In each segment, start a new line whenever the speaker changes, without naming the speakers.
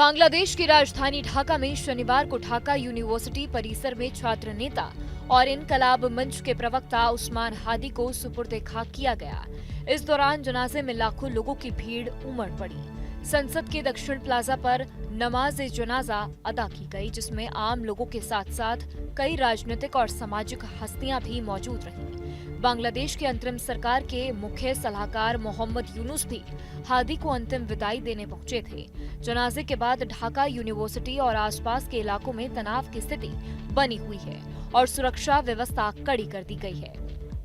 बांग्लादेश की राजधानी ढाका में शनिवार को ढाका यूनिवर्सिटी परिसर में छात्र नेता और इनकलाब मंच के प्रवक्ता उस्मान हादी को सुपुर्द खाक किया गया। इस दौरान जनाजे में लाखों लोगों की भीड़ उमड़ पड़ी। संसद के दक्षिण प्लाजा पर नमाज जनाजा अदा की गई, जिसमें आम लोगों के साथ साथ कई राजनीतिक और सामाजिक हस्तियां भी मौजूद रहीं। बांग्लादेश की अंतरिम सरकार के मुख्य सलाहकार मोहम्मद यूनुस भी हादी को अंतिम विदाई देने पहुंचे थे। जनाजे के बाद ढाका यूनिवर्सिटी और आसपास के इलाकों में तनाव की स्थिति बनी हुई है और सुरक्षा व्यवस्था कड़ी कर दी गई है।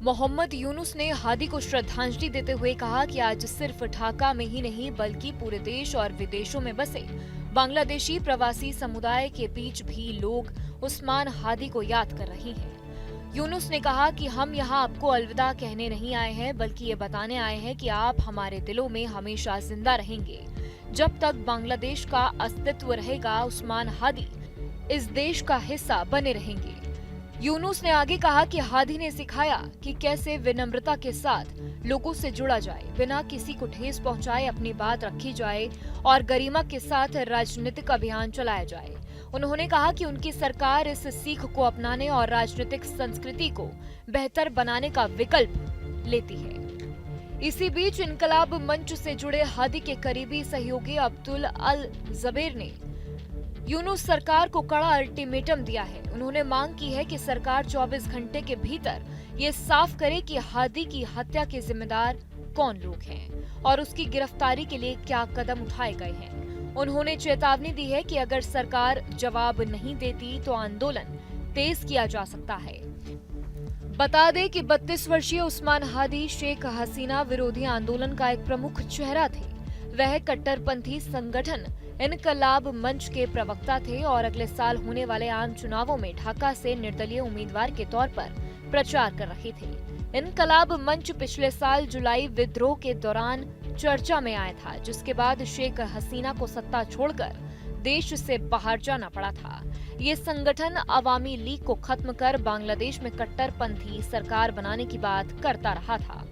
मोहम्मद यूनुस ने हादी को श्रद्धांजलि देते हुए कहा कि आज सिर्फ ढाका में ही नहीं बल्कि पूरे देश और विदेशों में बसे बांग्लादेशी प्रवासी समुदाय के बीच भी लोग उस्मान हादी को याद कर रहे हैं। यूनुस ने कहा कि हम यहाँ आपको अलविदा कहने नहीं आए हैं, बल्कि ये बताने आए हैं कि आप हमारे दिलों में हमेशा जिंदा रहेंगे। जब तक बांग्लादेश का अस्तित्व रहेगा, उस्मान हादी इस देश का हिस्सा बने रहेंगे। यूनुस ने आगे कहा कि हादी ने सिखाया कि कैसे विनम्रता के साथ लोगों से जुड़ा जाए, बिना किसी को ठेस पहुंचाए अपनी बात रखी जाए और गरिमा के साथ राजनीतिक अभियान चलाया जाए। उन्होंने कहा कि उनकी सरकार इस सीख को अपनाने और राजनीतिक संस्कृति को बेहतर बनाने का विकल्प लेती है। इसी बीच इनकलाब मंच से जुड़े हादी के करीबी सहयोगी अब्दुल अल जबेर ने यूनुस सरकार को कड़ा अल्टीमेटम दिया है। उन्होंने मांग की है कि सरकार 24 घंटे के भीतर ये साफ करे कि हादी की हत्या के जिम्मेदार कौन लोग हैं और उसकी गिरफ्तारी के लिए क्या कदम उठाए गए हैं। उन्होंने चेतावनी दी है कि अगर सरकार जवाब नहीं देती तो आंदोलन तेज किया जा सकता है। बता दें कि 32 वर्षीय उस्मान हादी शेख हसीना विरोधी आंदोलन का एक प्रमुख चेहरा थे। वह कट्टरपंथी संगठन इनकलाब मंच के प्रवक्ता थे और अगले साल होने वाले आम चुनावों में ढाका से निर्दलीय उम्मीदवार के तौर पर प्रचार कर रहे थे। इनकलाब मंच पिछले साल जुलाई विद्रोह के दौरान चर्चा में आया था, जिसके बाद शेख हसीना को सत्ता छोड़कर देश से बाहर जाना पड़ा था। ये संगठन अवामी लीग को खत्म कर बांग्लादेश में कट्टरपंथी सरकार बनाने की बात करता रहा था।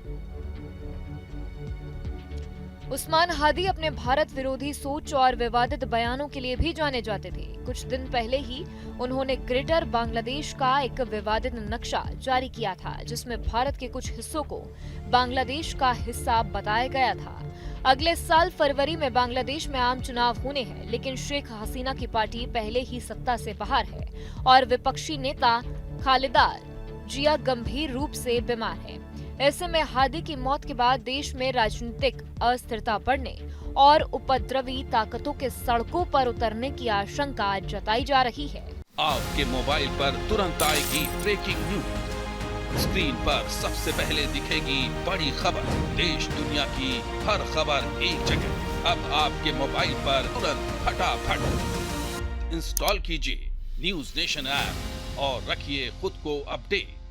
उस्मान हादी अपने भारत विरोधी सोच और विवादित बयानों के लिए भी जाने जाते थे। कुछ दिन पहले ही उन्होंने ग्रेटर बांग्लादेश का एक विवादित नक्शा जारी किया था, जिसमें भारत के कुछ हिस्सों को बांग्लादेश का हिस्सा बताया गया था। अगले साल फरवरी में बांग्लादेश में आम चुनाव होने हैं, लेकिन शेख हसीना की पार्टी पहले ही सत्ता से बाहर है और विपक्षी नेता खालिदा जिया गंभीर रूप से बीमार है। ऐसे में हादी की मौत के बाद देश में राजनीतिक अस्थिरता बढ़ने और उपद्रवी ताकतों के सड़कों पर उतरने की आशंका जताई जा रही है।
आपके मोबाइल पर तुरंत आएगी ब्रेकिंग न्यूज। स्क्रीन पर सबसे पहले दिखेगी बड़ी खबर। देश दुनिया की हर खबर एक जगह। अब आपके मोबाइल पर तुरंत फटाफट इंस्टॉल कीजिए न्यूज नेशन ऐप और रखिए खुद को अपडेट।